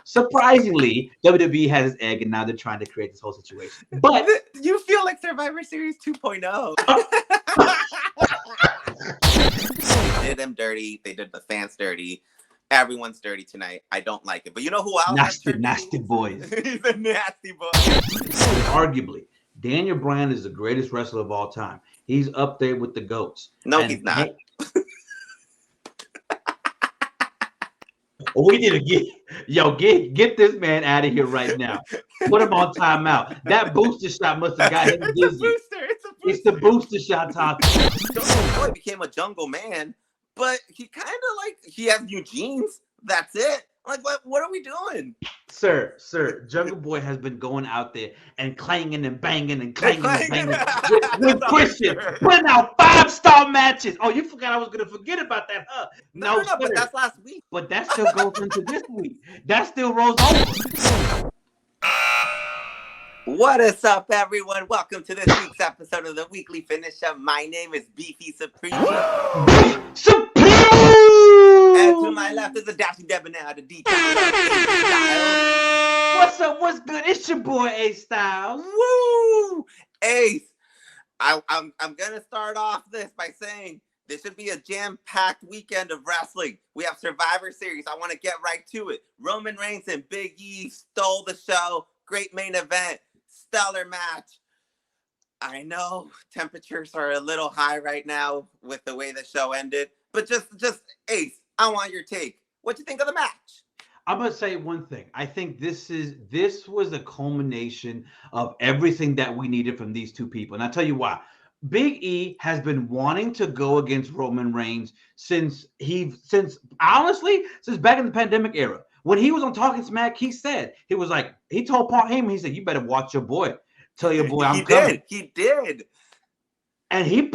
surprisingly, WWE has his egg, and now they're trying to create this whole situation. But you feel like Survivor Series 2.0. They did them dirty. They did the fans dirty. Everyone's dirty tonight. I don't like it. But you know who else? Nasty boys. He's a nasty boy. Arguably, Daniel Bryan is the greatest wrestler of all time. He's up there with the GOATs. No, he's not. We need to get this man out of here right now. Put him on timeout. That booster shot must have got him dizzy. It's the booster shot talking. Jungle Boy became a jungle man, but he kind of he has new jeans. That's it. Like, what are we doing? Sir, Jungle Boy has been going out there and clanging and banging and with Christian, putting out 5-star matches. Oh, you forgot I was going to forget about that, huh? No, but that's last week. But that still goes into this week. That still rolls over. What is up, everyone? Welcome to this week's episode of the Weekly Finisher. My name is Beefy Supreme. And to my left is the dashing debonair, the D. What's up? What's good? It's your boy Ace Styles. Woo! Ace, I'm gonna start off this by saying this should be a jam-packed weekend of wrestling. We have Survivor Series. I want to get right to it. Roman Reigns and Big E stole the show. Great main event. Stellar match. I know temperatures are a little high right now with the way the show ended, but just Ace, I want your take. What you think of the match? I'm gonna say one thing. I think this was a culmination of everything that we needed from these two people, and I'll tell you why. Big E has been wanting to go against Roman Reigns since honestly since back in the pandemic era. When he was on Talking Smack, he told Paul Heyman, he said, "You better watch your boy. Tell your boy I'm coming." He did. And he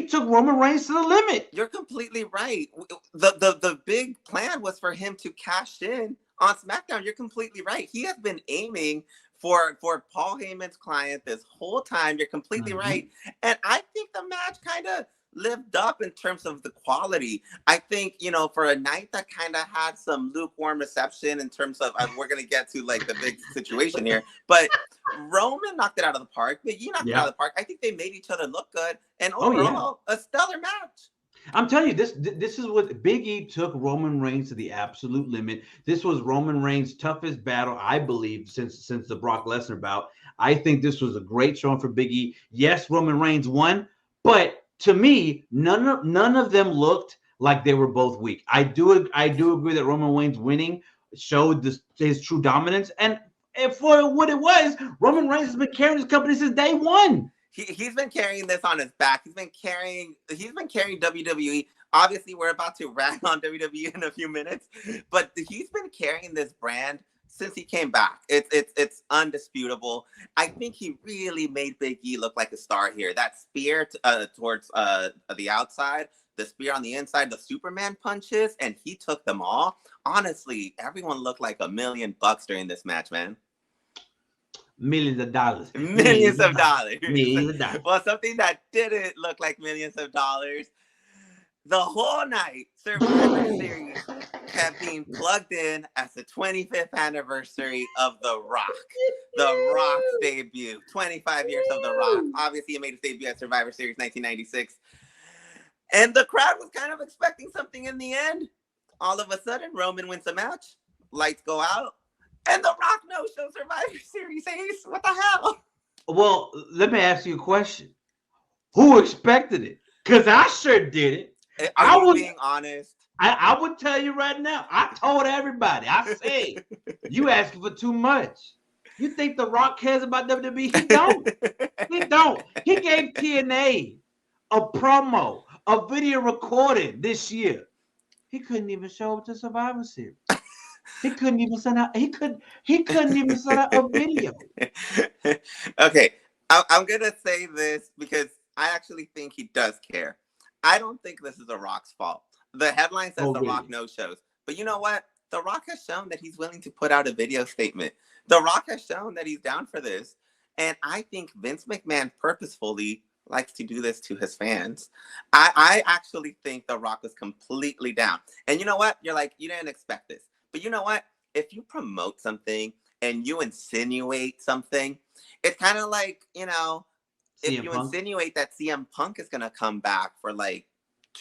took Roman Reigns to the limit. You're completely right. The big plan was for him to cash in on SmackDown. You're completely right. He has been aiming for Paul Heyman's client this whole time. You're completely right. And I think the match kind of lived up in terms of the quality. I think, for a night that kind of had some lukewarm reception in terms of, we're going to get to the big situation here, but Roman knocked it out of the park. Big E knocked it out of the park. I think they made each other look good. And overall, a stellar match. I'm telling you, this is what Big E took Roman Reigns to the absolute limit. This was Roman Reigns' toughest battle, I believe, since the Brock Lesnar bout. I think this was a great showing for Big E. Yes, Roman Reigns won, but to me, none of them looked like they were both weak. I do agree that Roman Reigns winning showed his true dominance, and for what it was, Roman Reigns has been carrying his company since day one. He's been carrying this on his back. He's been carrying WWE. Obviously, we're about to rag on WWE in a few minutes, but he's been carrying this brand since he came back. It's undisputable. I think he really made Big E look like a star here. That spear towards the outside, the spear on the inside, the Superman punches, and he took them all. Honestly, everyone looked like $1 million during this match, man. Millions of dollars. Millions of dollars. Millions of dollars. Well, something that didn't look like millions of dollars. The whole night, Survivor Series kept being plugged in as the 25th anniversary of The Rock. The Rock's debut. 25 years of The Rock. Obviously, he made his debut at Survivor Series 1996. And the crowd was kind of expecting something in the end. All of a sudden, Roman wins the match. Lights go out. And The Rock no-show Survivor Series. Ace, what the hell? Well, let me ask you a question. Who expected it? Because I sure didn't. I was being honest. I would tell you right now. I told everybody. I said, you asking for too much. You think The Rock cares about WWE? He don't. He don't. He gave TNA a promo, a video recording this year. He couldn't even show up to Survivor Series. He couldn't even send out. He couldn't even send out a video. Okay, I'm gonna say this because I actually think he does care. I don't think this is The Rock's fault. The headline says The Rock no shows, but you know what? The Rock has shown that he's willing to put out a video statement. The Rock has shown that he's down for this, and I think Vince McMahon purposefully likes to do this to his fans. I actually think The Rock was completely down. And you know what? You're like, you didn't expect this. But you know what? if you promote something and you insinuate something, it's kind of like, you know, if you insinuate that CM Punk is going to come back for like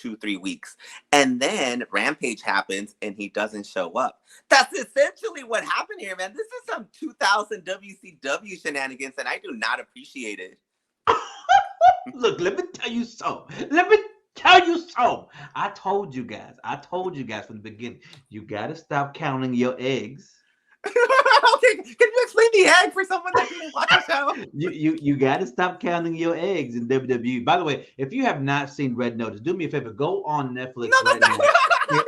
2-3 weeks, and then Rampage happens and he doesn't show up. That's essentially what happened here, man. This is some 2000 WCW shenanigans, and I do not appreciate it. Look, let me tell you so. Let me tell you so. I told you guys from the beginning, you got to stop counting your eggs. Okay, can you explain the egg for someone that didn't watch the show? You got to stop counting your eggs in WWE. By the way, if you have not seen Red Notice, do me a favor, go on Netflix right now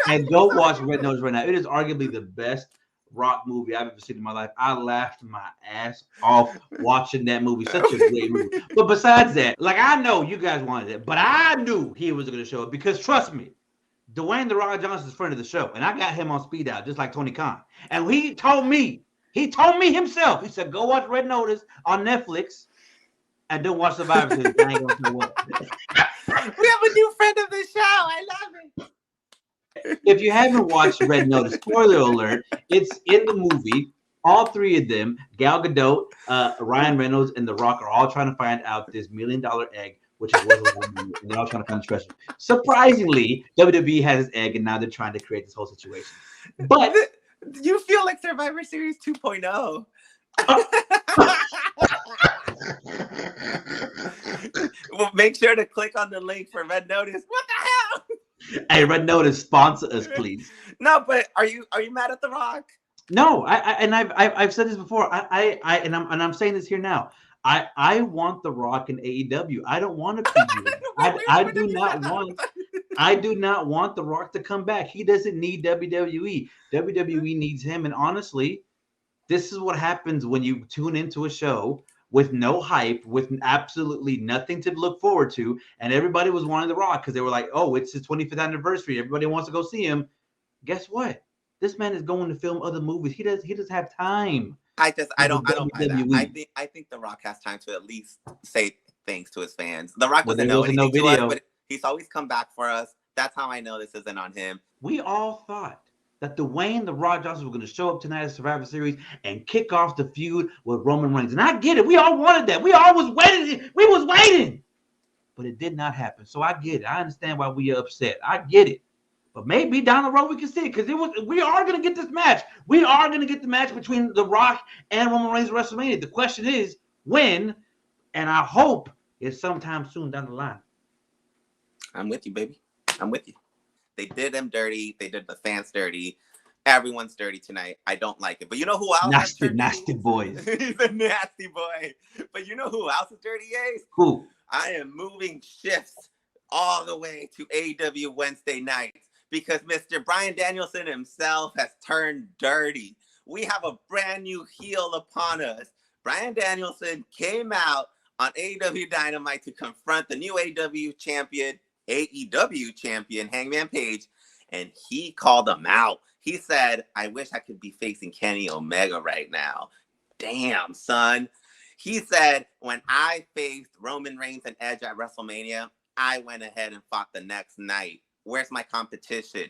and go watch Red Notice right now. It is arguably the best Rock movie I've ever seen in my life. I laughed my ass off watching that movie. Such a great movie. But besides that, like, I know you guys wanted it, but I knew he was going to show up because, trust me, Dwayne "The Rock" Johnson is friend of the show, and I got him on speed dial just like Tony Khan. And he told me himself, he said, go watch Red Notice on Netflix and don't watch Survivor Series. I ain't gonna know what. We have a new friend of the show. I love it. If you haven't watched Red Notice, spoiler alert, it's in the movie. All three of them, Gal Gadot, Ryan Reynolds, and The Rock, are all trying to find out this $1 million egg, which is worth $1 million, and they're all trying to find the treasure. Surprisingly, WWE has this egg, and now they're trying to create this whole situation. But you feel like Survivor Series 2.0. Well, make sure to click on the link for Red Notice. What the hell? Hey, Red Notice, sponsor us, please. No, but are you mad at The Rock? No, I've said this before. I'm saying this here now. I want The Rock in AEW. I don't want to PG. I do not want The Rock to come back. He doesn't need WWE. WWE needs him. And honestly, this is what happens when you tune into a show with no hype, with absolutely nothing to look forward to, and everybody was wanting The Rock because they were like, "Oh, it's his 25th anniversary. Everybody wants to go see him." Guess what? This man is going to film other movies. He doesn't have time. I don't buy that. I think The Rock has time to at least say thanks to his fans. The Rock doesn't know anything to us, but he's always come back for us. That's how I know this isn't on him. We all thought that Dwayne "The Rock" Johnson was going to show up tonight at Survivor Series and kick off the feud with Roman Reigns. And I get it. We all wanted that. We all was waiting. We was waiting. But it did not happen. So I get it. I understand why we are upset. I get it. But maybe down the road we can see it because we are going to get this match. We are going to get the match between The Rock and Roman Reigns at WrestleMania. The question is when, and I hope it's sometime soon down the line. I'm with you, baby. I'm with you. They did them dirty. They did the fans dirty. Everyone's dirty tonight. I don't like it. But you know who else? Nasty boys. He's a nasty boy. But you know who else is dirty, Ace? Who? I am moving shifts all the way to AEW Wednesday nights because Mr. Bryan Danielson himself has turned dirty. We have a brand new heel upon us. Bryan Danielson came out on AEW Dynamite to confront the new AEW champion, Hangman Page, and he called him out. He said, "I wish I could be facing Kenny Omega right now." Damn, son. He said, "When I faced Roman Reigns and Edge at WrestleMania, I went ahead and fought the next night. Where's my competition?"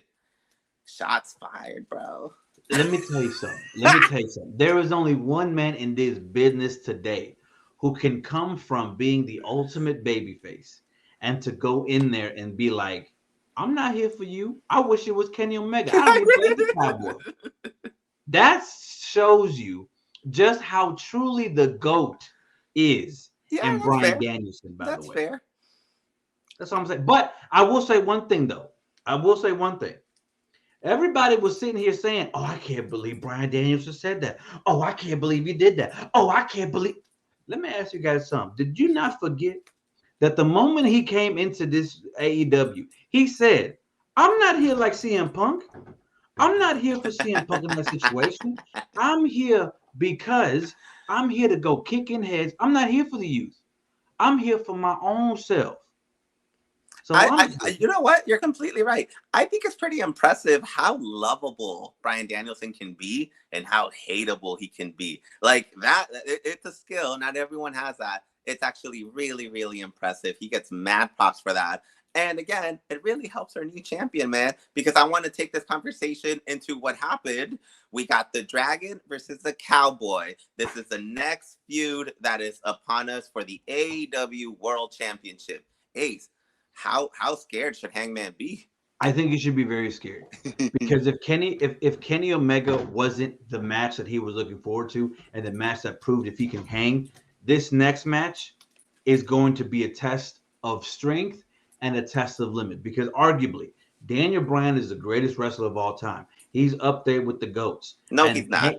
Shots fired, bro. Let me tell you something. There is only one man in this business today who can come from being the ultimate babyface and to go in there and be like, "I'm not here for you. I wish it was Kenny Omega. I don't play the Cowboy." That shows you just how truly the GOAT is in Bryan Danielson, by the way. That's fair. That's what I'm saying. But I will say one thing, though. Everybody was sitting here saying, "Oh, I can't believe Bryan Danielson said that. Oh, I can't believe he did that. Oh, I can't believe." Let me ask you guys something. Did you not forget that the moment he came into this AEW, he said, "I'm not here like CM Punk. I'm not here for CM Punk in that situation. I'm here because I'm here to go kick in heads. I'm not here for the youth. I'm here for my own self." So you know what? You're completely right. I think it's pretty impressive how lovable Bryan Danielson can be and how hateable he can be. Like that, it's a skill. Not everyone has that. It's actually really, really impressive. He gets mad props for that. And again, it really helps our new champion, man, because I want to take this conversation into what happened. We got the Dragon versus the Cowboy. This is the next feud that is upon us for the AEW World Championship. Ace, how scared should Hangman be? I think he should be very scared because if Kenny Omega wasn't the match that he was looking forward to and the match that proved if he can hang, this next match is going to be a test of strength and a test of limit because arguably Daniel Bryan is the greatest wrestler of all time. He's up there with the GOATs. No, he's not.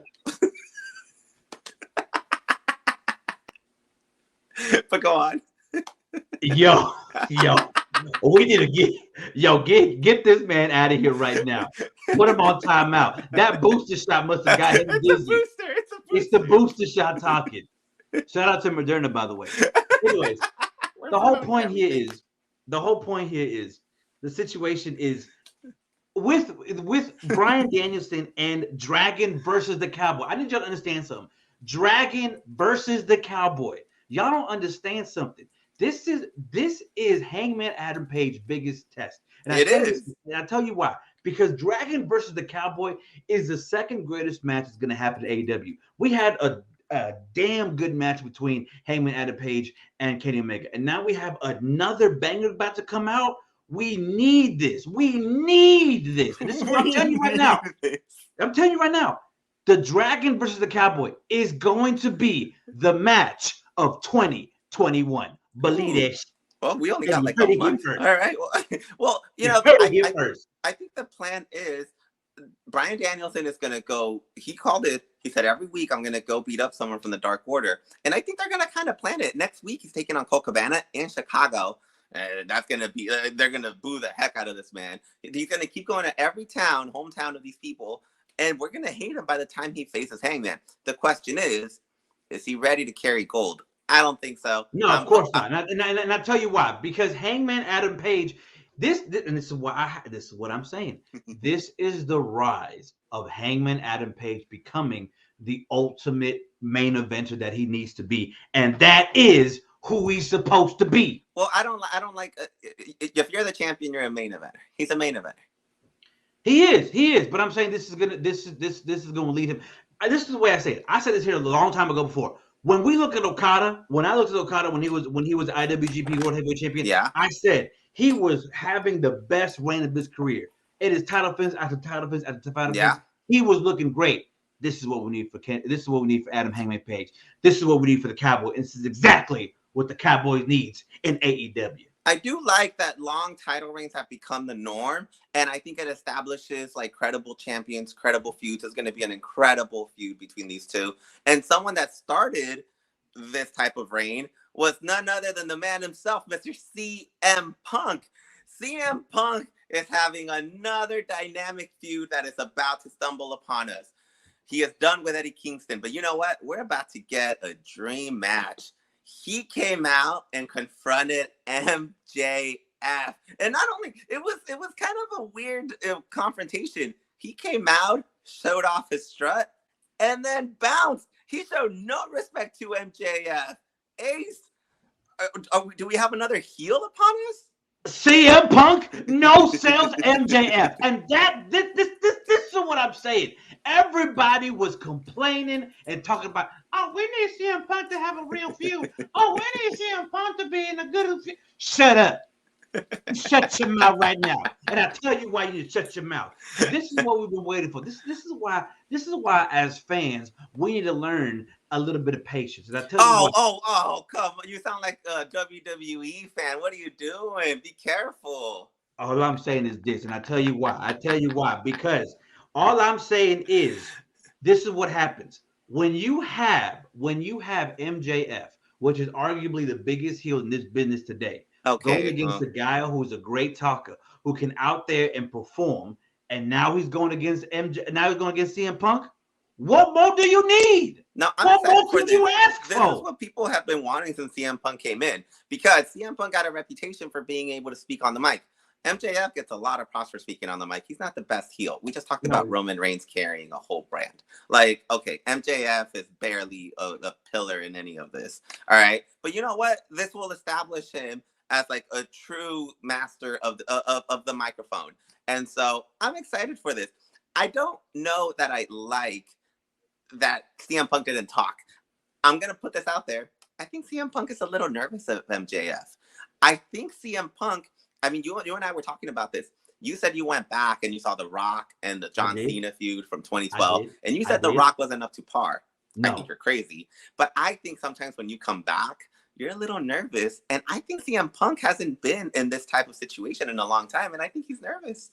But go on. Yo. We need to get this man out of here right now. Put him on timeout. That booster shot must have got him dizzy. It's the booster shot talking. Shout out to Moderna, by the way. Anyways, the whole point here is the situation is with Bryan Danielson and Dragon versus the Cowboy. I need y'all to understand something. Dragon versus the Cowboy. Y'all don't understand something. This is Hangman Adam Page's biggest test. And I tell you why. Because Dragon versus the Cowboy is the second greatest match that's going to happen to AEW. We had a damn good match between Hangman Adam Page and Kenny Omega. And now we have another banger about to come out. We need this. And this is what I'm telling you right now. I'm telling you right now. The Dragon versus the Cowboy is going to be the match of 2021. Believe it. Well, we only got like a month. All right. Well, you know, I think the plan is Bryan Danielson is going to go. He called it. He said every week I'm going to go beat up someone from the Dark Order, and I think they're going to kind of plan it. Next week he's taking on Colt Cabana in Chicago. That's going to be. They're going to boo the heck out of this man. He's going to keep going to every hometown of these people, and we're going to hate him by the time he faces Hangman. The question is he ready to carry gold? I don't think so. No, of course not. And I'll tell you why. Because Hangman Adam Page, this is what I'm saying. This is the rise of Hangman Adam Page becoming the ultimate main eventer that he needs to be, and that is who he's supposed to be. Well, I don't like. If you're the champion, you're a main eventer. He's a main eventer. He is. But I'm saying this is gonna lead him. This is the way I say it. I said this here a long time ago before. When we look at Okada, when I looked at Okada when he was IWGP World Heavyweight Champion, I said he was having the best reign of his career. It is title defense after title defense after title defense. He was looking great. This is what we need for Ken. This is what we need for Adam Hangman Page. This is what we need for the Cowboy. And this is exactly what the Cowboys needs in AEW. I do like that long title reigns have become the norm, and I think it establishes like credible champions, credible feuds. It's going to be an incredible feud between these two. And someone that started this type of reign was none other than the man himself, Mr. CM Punk. CM Punk is having another dynamic feud that is about to stumble upon us. He is done with Eddie Kingston, but you know what? We're about to get a dream match. He came out and confronted MJF, and not only it was kind of a weird confrontation. He came out, showed off his strut, and then bounced. He showed no respect to MJF. Ace, do we have another heel upon us? CM Punk no sells MJF, and this is what I'm saying. Everybody was complaining and talking about, oh, we need CM Punk to have a real feud. Oh, we need CM Punk to be in a good feud. Shut up. Shut your mouth right now. And I tell you why you need to shut your mouth. This is what we've been waiting for. This is why as fans we need to learn a little bit of patience. And I tell you come on. You sound like a WWE fan. What are you doing? Be careful. All I'm saying is this, and I tell you why. Because all I'm saying is this is what happens. When you have MJF, which is arguably the biggest heel in this business today, going against a guy who's a great talker, who can out there and perform, and now he's going against CM Punk. What more do you need? Now, what more could you ask for? This is what people have been wanting since CM Punk came in, because CM Punk got a reputation for being able to speak on the mic. MJF gets a lot of props for speaking on the mic. He's not the best heel. We just talked about Roman Reigns carrying a whole brand. Like, okay, MJF is barely a pillar in any of this. All right. But you know what? This will establish him as like a true master of the microphone. And so I'm excited for this. I don't know that I like that CM Punk didn't talk. I'm going to put this out there. I think CM Punk is a little nervous of MJF. I think CM Punk, I mean, you and I were talking about this. You said you went back and you saw The Rock and the John Cena feud from 2012. And you said The Rock wasn't up to par. No. I think you're crazy. But I think sometimes when you come back, you're a little nervous. And I think CM Punk hasn't been in this type of situation in a long time. And I think he's nervous.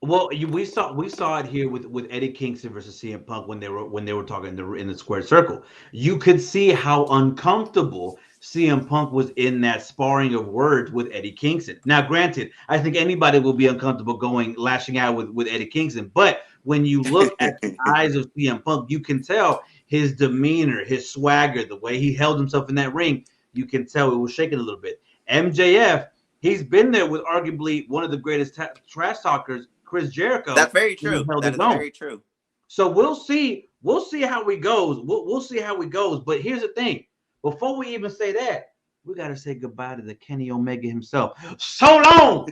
Well, we saw it here with Eddie Kingston versus CM Punk when they were talking in the square circle. You could see how uncomfortable CM Punk was in that sparring of words with Eddie Kingston. Now, granted, I think anybody will be uncomfortable lashing out with Eddie Kingston, but when you look at the eyes of CM Punk, you can tell his demeanor, his swagger, the way he held himself in that ring. You can tell it was shaking a little bit. MJF, he's been there with arguably one of the greatest trash talkers, Chris Jericho. That's very true. That is very true. So we'll see how he goes. We'll see how he goes. But here's the thing: before we even say that, we got to say goodbye to the Kenny Omega himself. So long,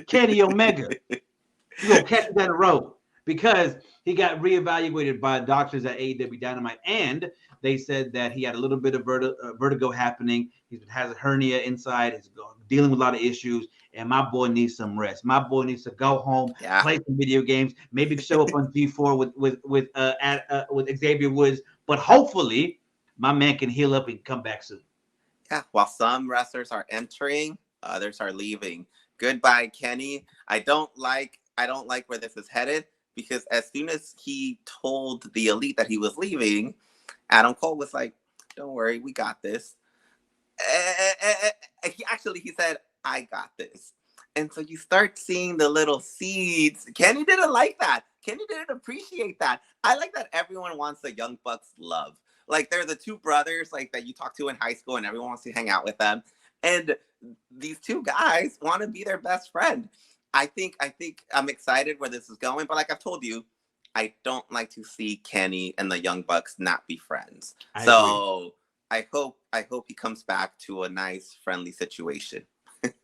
Kenny Omega. You're gonna catch him down the road because he got reevaluated by doctors at AEW Dynamite, and they said that he had a little bit of vertigo happening. He has a hernia inside. He's dealing with a lot of issues. And my boy needs some rest. My boy needs to go home, play some video games, maybe show up on G4 with Xavier Woods. But hopefully, my man can heal up and come back soon. Yeah, while some wrestlers are entering, others are leaving. Goodbye, Kenny. I don't like where this is headed because as soon as he told the Elite that he was leaving, Adam Cole was like, "Don't worry, we got this." He said, "I got this." And so you start seeing the little seeds. Kenny didn't like that. Kenny didn't appreciate that. I like that everyone wants the Young Bucks love. Like they're the two brothers like that you talk to in high school and everyone wants to hang out with them. And these two guys want to be their best friend. I think I'm excited where this is going. But like I've told you, I don't like to see Kenny and the Young Bucks not be friends. I hope he comes back to a nice, friendly situation.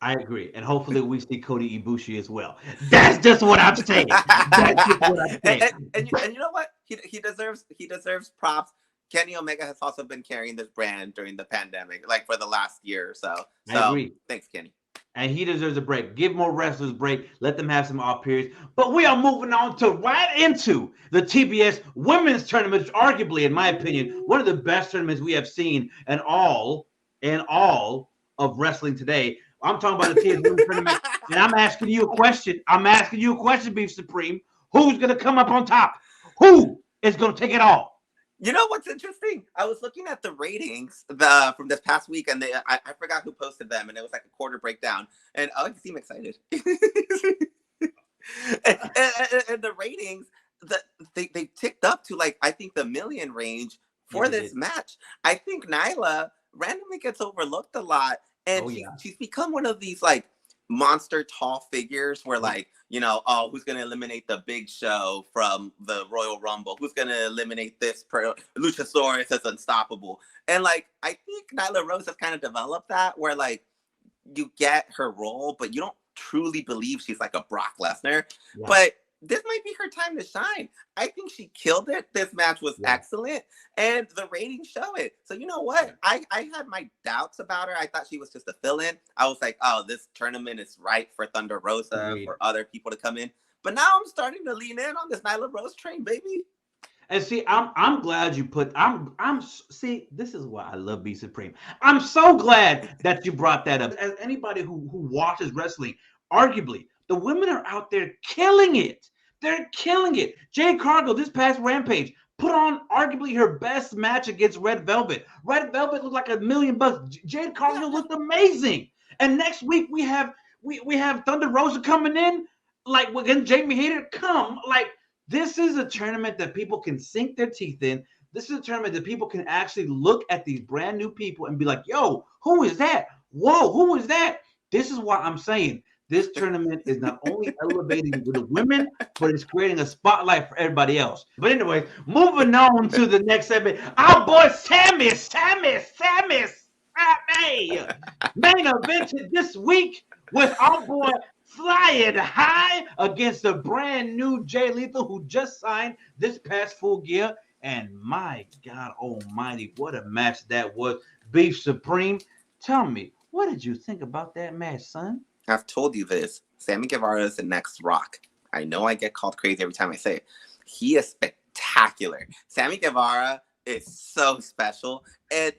I agree. And hopefully we see Kota Ibushi as well. That's just what I'm saying. That's just what I'm saying. And you know what? He deserves props. Kenny Omega has also been carrying this brand during the pandemic, like for the last year or so. I agree. Thanks, Kenny. And he deserves a break. Give more wrestlers a break. Let them have some off periods. But we are moving on to right into the TBS Women's Tournament, which arguably, in my opinion, one of the best tournaments we have seen in all of wrestling today. I'm talking about the TBS Women's Tournament, and I'm asking you a question. Beef Supreme. Who's going to come up on top? Who is going to take it all? You know what's interesting? I was looking at the ratings from this past week, and I forgot who posted them, and it was like a quarter breakdown. And I seem excited. and the ratings, they ticked up to like I think the million range for this match. I think Nyla randomly gets overlooked a lot, and she's become one of these like monster tall figures where like, you know, oh, who's going to eliminate the Big Show from the Royal Rumble? Who's going to eliminate this? Luchasaurus is unstoppable. And like, I think Nyla Rose has kind of developed that where like you get her role, but you don't truly believe she's like a Brock Lesnar. Yeah. But this might be her time to shine. I think she killed it. This match was excellent, and the ratings show it. So you know what? I had my doubts about her. I thought she was just a fill-in. I was like, oh, this tournament is right for Thunder Rosa, for other people to come in. But now I'm starting to lean in on this Nyla Rose train, baby. And see, I'm glad you put. See, this is why I love Be Supreme. I'm so glad that you brought that up. As anybody who watches wrestling, arguably, the women are out there killing it. They're killing it. Jade Cargill, this past Rampage, put on arguably her best match against Red Velvet. Red Velvet looked like $1 million. Jade Cargill looked amazing. And next week we have Thunder Rosa coming in, like against Jamie Hayter. This is a tournament that people can sink their teeth in. This is a tournament that people can actually look at these brand new people and be like, yo, who is that? Whoa, who is that? This is why I'm saying this tournament is not only elevating the women, but it's creating a spotlight for everybody else. But anyway, moving on to the next segment. Our boy Sammy. Hey, main evented this week with our boy flying high against the brand new Jay Lethal, who just signed this past Full Gear. And my God Almighty, what a match that was! Beef Supreme, tell me, what did you think about that match, son? I've told you this. Sammy Guevara is the next Rock. I know I get called crazy every time I say it. He is spectacular. Sammy Guevara is so special. And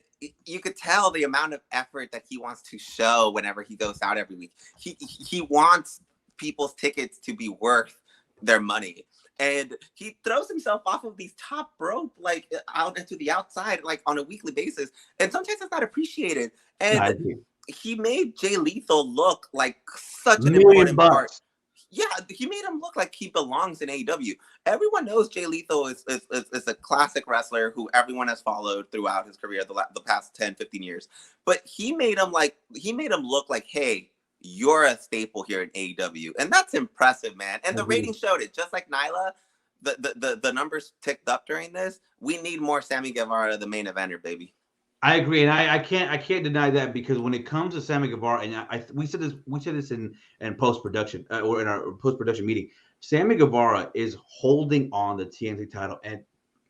you could tell the amount of effort that he wants to show whenever he goes out every week. He wants people's tickets to be worth their money. And he throws himself off of these top rope, like out into the outside, like on a weekly basis. And sometimes it's not appreciated. And he made Jay Lethal look like such an important part. Yeah, he made him look like he belongs in AEW. Everyone knows Jay Lethal is a classic wrestler who everyone has followed throughout his career, the past 10, 15 years. But he made him look like, hey, you're a staple here in AEW. And that's impressive, man. And the ratings showed it. Just like Nyla, the numbers ticked up during this. We need more Sammy Guevara, the main eventer, baby. I agree, and I can't deny that, because when it comes to Sammy Guevara, and we said this in post production or in our post production meeting, Sammy Guevara is holding on the TNT title, and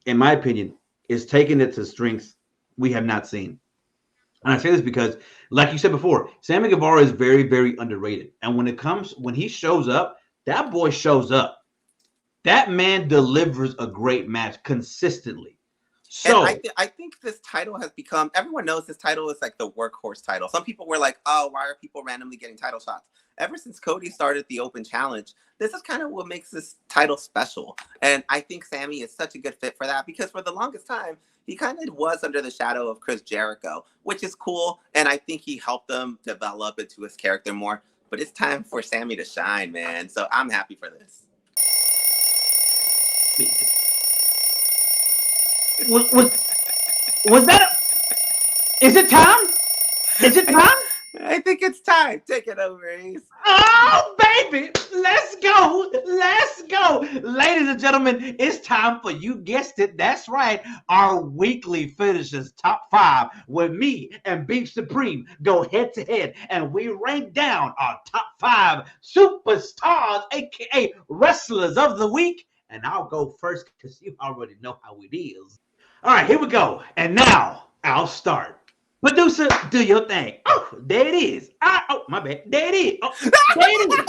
in my opinion, is taking it to strengths we have not seen. And I say this because, like you said before, Sammy Guevara is very, very underrated, and when he shows up, that boy shows up. That man delivers a great match consistently. So and I think this title has become, everyone knows this title is like the workhorse title. Some people were like, oh, why are people randomly getting title shots? Ever since Cody started the open challenge, this is kind of what makes this title special. And I think Sammy is such a good fit for that, because for the longest time, he kind of was under the shadow of Chris Jericho, which is cool. And I think he helped him develop into his character more. But it's time for Sammy to shine, man. So I'm happy for this. Was that is it time? Is it time? I think it's time. Take it over, Ace. Oh, baby. Let's go. Let's go. Ladies and gentlemen, it's time for, you guessed it, that's right, our weekly finishers top 5, where me and Beef Supreme go head to head, and we rank down our top 5 superstars, aka wrestlers of the week. And I'll go first because you already know how it is. All right, here we go. And now I'll start. Producer, do your thing. Oh, there it is. Oh, my bad. There it is. Oh, there it is.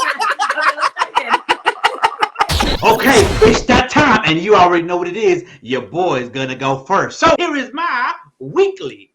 Okay, it's that time, and you already know what it is. Your boy is gonna go first. So here is my weekly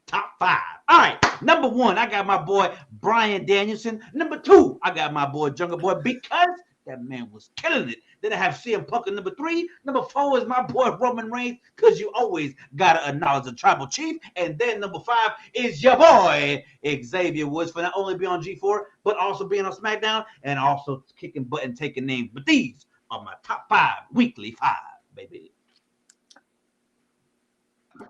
top 5. All right, number 1, I got my boy Bryan Danielson. Number 2, I got my boy Jungle Boy, because that man was killing it. Then I have CM Punk at number 3. Number 4 is my boy Roman Reigns, because you always gotta acknowledge the tribal chief. And then number 5 is your boy Xavier Woods, for not only being on G4, but also being on SmackDown, and also kicking butt and taking names. But these are my top 5 weekly 5, baby.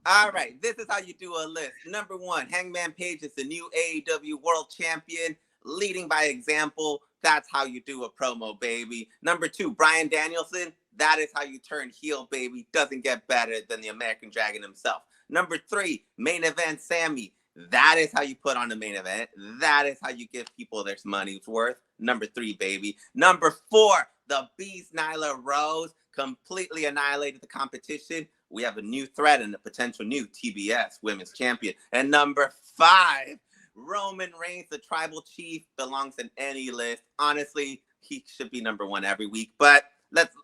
All right, this is how you do a list. Number 1, Hangman Page is the new AEW World Champion, leading by example. That's how you do a promo, baby. Number 2, Bryan Danielson. That is how you turn heel, baby. Doesn't get better than the American Dragon himself. Number 3, main event Sammy. That is how you put on the main event. That is how you give people their money's worth. Number 3, baby. Number 4, the Beast Nyla Rose completely annihilated the competition. We have a new threat and a potential new TBS Women's Champion. And number 5, Roman Reigns, the tribal chief, belongs in any list. Honestly, he should be number 1 every week, but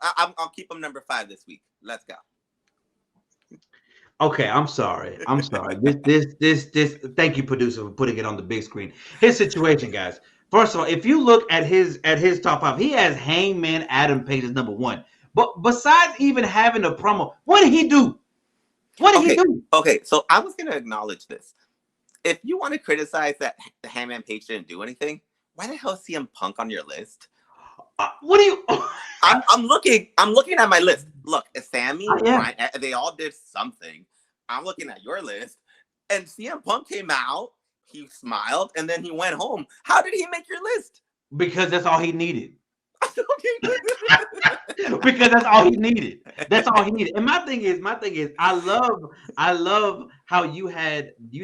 I'll keep him number 5 this week. Let's go. Okay, I'm sorry. This. Thank you, producer, for putting it on the big screen. His situation, guys. First of all, if you look at his top 5, he has Hangman Adam Page as number 1. But besides even having a promo, what did he do? What did he do? Okay, so I was going to acknowledge this. If you want to criticize that the Hangman Page didn't do anything, why the hell is CM Punk on your list? What do you? I'm looking at my list. Look, Sammy, Bryan, they all did something. I'm looking at your list, and CM Punk came out. He smiled, and then he went home. How did he make your list? Because that's all he needed. Because that's all he needed. That's all he needed. And my thing is, I love how you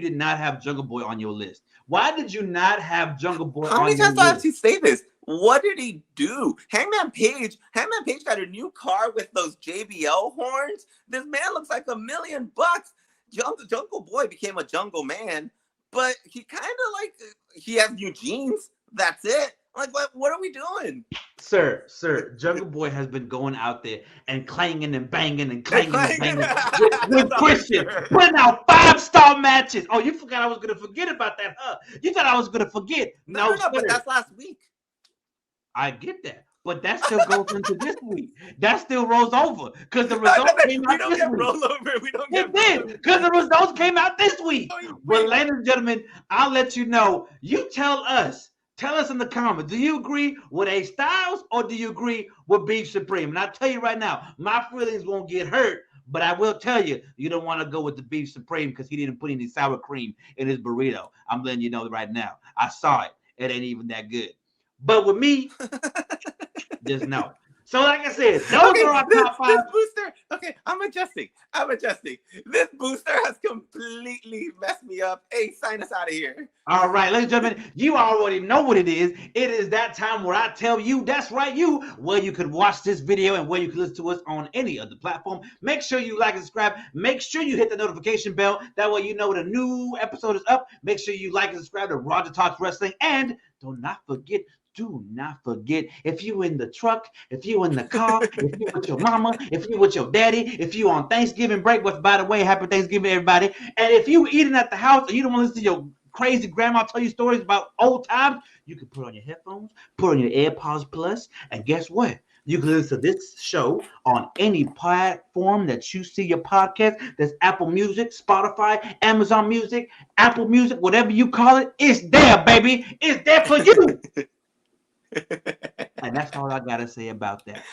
did not have Jungle Boy on your list. Why did you not have Jungle Boy How on many your times do I have list? to say this? What did he do? Hangman Page got a new car with those JBL horns. This man looks like $1 million. Jungle Boy became a jungle man, but he kind of like, he has new jeans. That's it. Like, what are we doing? Sir, Jungle Boy has been going out there and clanging and banging and with Christian, putting out 5-star matches. Oh, you forgot I was going to forget about that, huh? You thought I was going to forget. No, but that's last week. I get that. But that still goes into this week. That still rolls over because the results came out this week. It did because the results came out this week. Well, ladies and gentlemen, I'll let you know. You tell us in the comments, do you agree with A Styles or do you agree with Beef Supreme? And I'll tell you right now, my feelings won't get hurt, but I will tell you, you don't want to go with the Beef Supreme because he didn't put any sour cream in his burrito. I'm letting you know right now. I saw it. It ain't even that good. But with me, just no. So like I said, those are our top 5. This booster, okay, I'm adjusting. This booster has completely messed me up. Hey, sign us out of here. All right, ladies and gentlemen, you already know what it is. It is that time where I tell you, that's right, you, where you can watch this video and where you can listen to us on any other platform. Make sure you like and subscribe. Make sure you hit the notification bell. That way you know when a new episode is up. Make sure you like and subscribe to Roger Talks Wrestling. And do not forget, if you in the truck, if you in the car, if you with your mama, if you with your daddy, if you on Thanksgiving break, which by the way, happy Thanksgiving everybody. And if you eating at the house and you don't want to listen to your crazy grandma tell you stories about old times, you can put on your headphones, put on your AirPods Plus, and guess what? You can listen to this show on any platform that you see your podcast. There's Apple Music, Spotify, Amazon Music, Apple Music, whatever you call it. It's there, baby. It's there for you. And that's all I gotta say about that.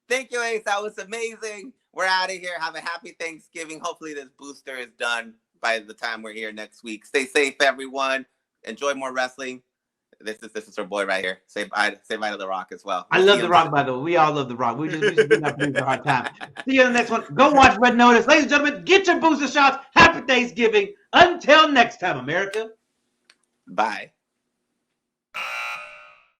Thank you, Ace. That was amazing. We're out of here. Have a happy Thanksgiving. Hopefully this booster is done by the time we're here next week. Stay safe, everyone. Enjoy more wrestling. This is our boy right here. Say bye to The Rock as well. I love The Rock, by the way. We all love The Rock. We just been up a hard time. See you in the next one. Go watch Red Notice. Ladies and gentlemen, get your booster shots. Happy Thanksgiving. Until next time, America. Bye.